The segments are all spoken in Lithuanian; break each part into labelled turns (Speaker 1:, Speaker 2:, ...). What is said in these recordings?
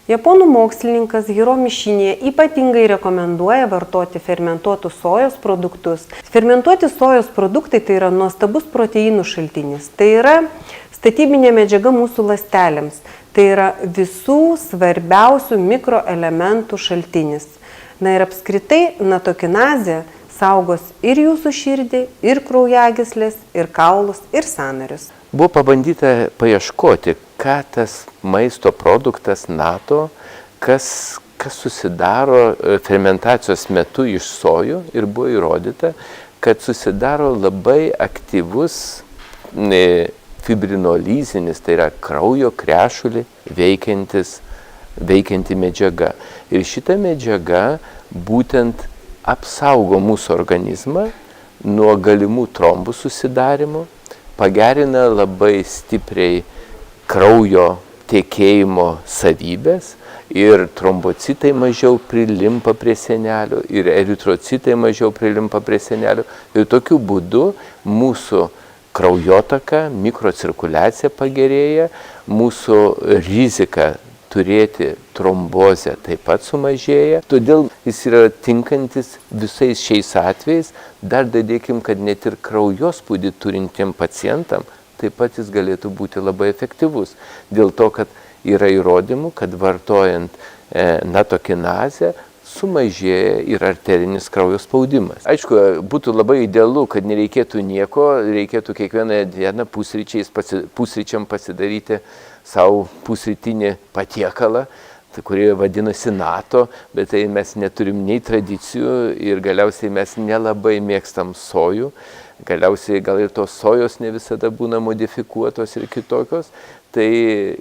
Speaker 1: Japonų mokslininkas Hiromi Shinė ypatingai rekomenduoja vartoti fermentuotus sojos produktus. Fermentuoti sojos produktai tai yra nuostabus proteinų šaltinis. Tai yra statybinė medžiaga mūsų ląstelėms. Tai yra visų svarbiausių mikroelementų šaltinis. Na ir apskritai natokinazė saugos ir jūsų širdį, ir kraujagyslės, ir kaulus, ir sąnarius.
Speaker 2: Buvo pabandyta paieškoti, ką tas maisto produktas nato, kas susidaro fermentacijos metu iš sojų ir buvo įrodyta, kad susidaro labai aktyvus fibrinolizinis, tai yra kraujo krešulį veikianti medžiaga. Ir šita medžiaga būtent apsaugo mūsų organizmą nuo galimų trombų susidarimo, pagerina labai stipriai kraujo tekėjimo savybės ir trombocitai mažiau prilimpa prie sienelių ir eritrocitai mažiau prilimpa prie sienelių. Ir tokiu būdu mūsų kraujotaka, mikrocirkuliacija pagerėja, mūsų rizika turėti trombozę taip pat sumažėja. Todėl jis yra tinkantis visais šiais atvejais. Dar dadėkim, kad net ir kraujospūdį turintiem pacientam taip pat jis galėtų būti labai efektyvus. Dėl to, kad yra įrodymų, kad vartojant natokinazę sumažėja ir arterinis kraujo spaudimas. Aišku, būtų labai idealu, kad nereikėtų nieko, reikėtų kiekvieną dieną pusryčiam pasidaryti savo pusrytinį patiekalą, kurie vadinasi nato, bet tai mes neturim nei tradicijų ir galiausiai mes nelabai mėgstam sojų. Galiausiai gal ir tos sojos ne visada būna modifikuotos ir kitokios. Tai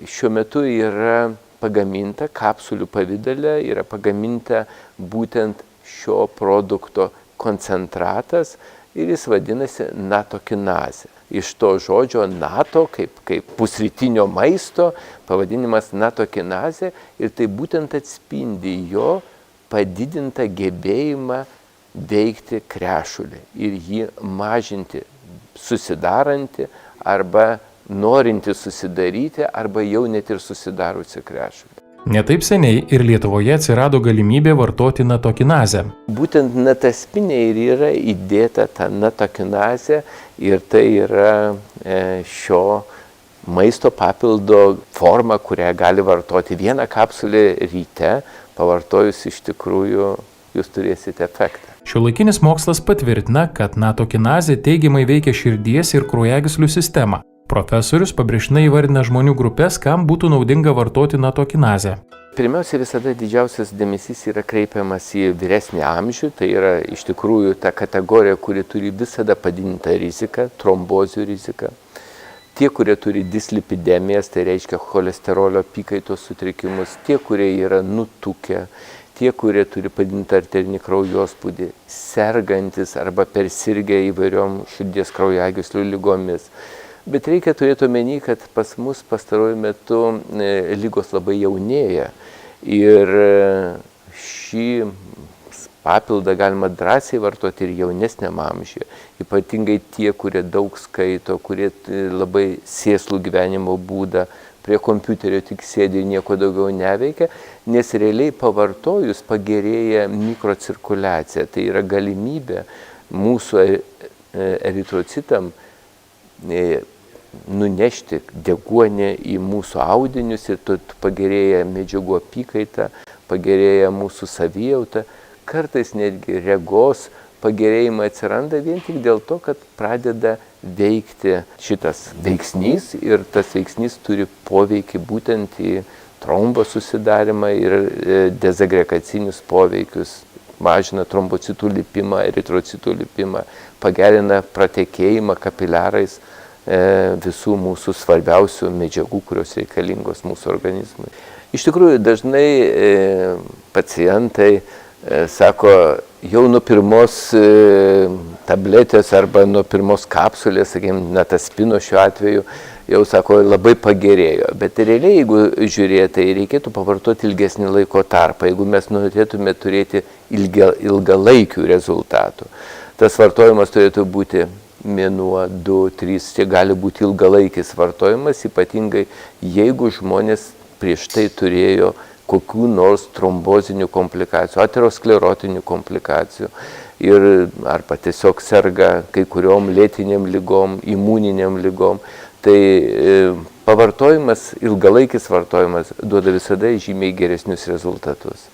Speaker 2: šiuo metu yra pagaminta kapsulių pavidale, yra pagaminta būtent šio produkto koncentratas ir jis vadinasi natokinazė. Iš to žodžio nato, kaip pusrytinio maisto, pavadinimas natokinazė ir tai būtent atspindi jo padidintą gebėjimą veikti krešulį ir jį mažinti, susidarantį arba norinti susidaryti arba jau net ir susidarusi krešulį.
Speaker 3: Netaip seniai ir Lietuvoje atsirado galimybė vartoti natokinazę.
Speaker 2: Būtent nataspinė ir yra įdėta ta natokinazė ir tai yra šio maisto papildo forma, kurią gali vartoti vieną kapsulę ryte, pavartojus iš tikrųjų jūs turėsite efektą.
Speaker 3: Šiuolaikinis mokslas patvirtina, kad natokinazė teigiamai veikia širdies ir kraujagyslių sistemą. Profesorius pabrėžtinai įvardina žmonių grupės, kam būtų naudinga vartoti natokinazę.
Speaker 2: Pirmiausia, visada didžiausias dėmesys yra kreipiamas į vyresnį amžių, tai yra iš tikrųjų ta kategorija, kuri turi visada padidintą riziką, trombozių riziką. Tie, kurie turi dislipidemijas, tai reiškia cholesterolio apykaitos sutrikimus, tie, kurie yra nutukę, tie, kurie turi padidintą arterinį kraujospūdį, sergantis arba persirgę įvairiom širdies kraujagyslių ligomis. Bet reikia turėti omeny, kad pas mus pastaruoju metu lygos labai jaunėja ir šį papildą galima drąsiai vartoti ir jaunesniam amžiuje. Ypatingai tie, kurie daug skaito, kurie labai sėslų gyvenimo būdą, prie kompiuterio tik sėdi ir nieko daugiau neveikia, nes realiai pavartojus pagerėja mikrocirkuliacija. Tai yra galimybė mūsų eritrocitam nunešti deguonį į mūsų audinius ir pagerėja medžiagų apykaita, pagerėja mūsų savijauta, kartais netgi regos pagerėjimai atsiranda vien tik dėl to, kad pradeda veikti šitas veiksnys ir tas veiksnys turi poveikį būtent į trombo susidarimą ir dezagregacinius poveikius, mažina trombocitų lipimą, eritrocitų lipimą, pagerina pratekėjimą kapiliarais visų mūsų svarbiausių medžiagų, kurios reikalingos mūsų organizmui. Iš tikrųjų, dažnai pacientai sako, jau nuo pirmos tabletės arba nuo pirmos kapsulės, sakykime, nataspino šiuo atveju, jau sako, labai pagerėjo. Bet realiai, jeigu žiūrėti, tai reikėtų pavartoti ilgesnį laiko tarpą, jeigu mes norėtume turėti ilgalaikių rezultatų. Tas vartojimas turėtų būti mėnuo, 2, 3, čia gali būti ilgalaikis vartojimas, ypatingai jeigu žmonės prieš tai turėjo kokių nors trombozinių komplikacijų, aterosklerotinių komplikacijų ir arba tiesiog serga kai kuriom lėtiniam lygom, imuniniam lygom. Tai pavartojimas, ilgalaikis vartojimas duoda visada žymiai geresnius rezultatus.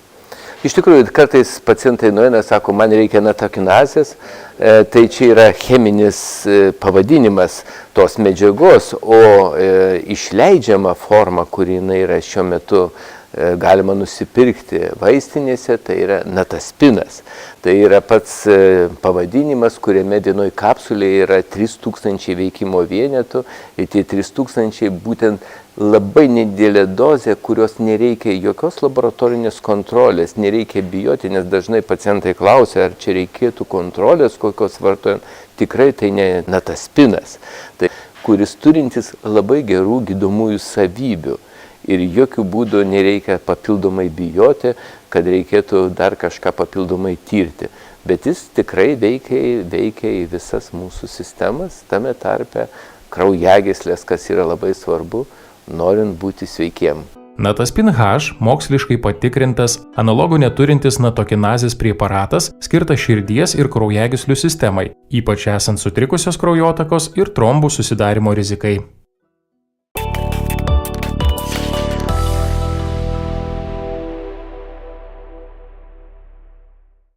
Speaker 2: Iš tikrųjų, kartais pacientai nueina, sako, man reikia natokinazės, tai čia yra cheminis pavadinimas tos medžiagos, o išleidžiama forma, kuri yra šiuo metu galima nusipirkti vaistinėse, tai yra nataspinas. Tai yra pats pavadinimas, kuriame vienoj kapsulėje yra 3000 veikimo vienetų ir tie 3000 būtent labai nedidelė dozė, kurios nereikia jokios laboratorinės kontrolės, nereikia bijoti, nes dažnai pacientai klausia, ar čia reikėtų kontrolės kokios vartojant. Tikrai tai ne nataspinas, tai, kuris turintis labai gerų gydomųjų savybių. Ir jokių būdų nereikia papildomai bijoti, kad reikėtų dar kažką papildomai tirti. Bet jis tikrai veikia į visas mūsų sistemas, tame tarpe kraujagyslės, kas yra labai svarbu, norint būti sveikiem.
Speaker 3: Nataspin H moksliškai patikrintas, analogų neturintis natokinazės preparatas, skirtas širdies ir kraujagyslių sistemai, ypač esant sutrikusios kraujotakos ir trombų susidarimo rizikai.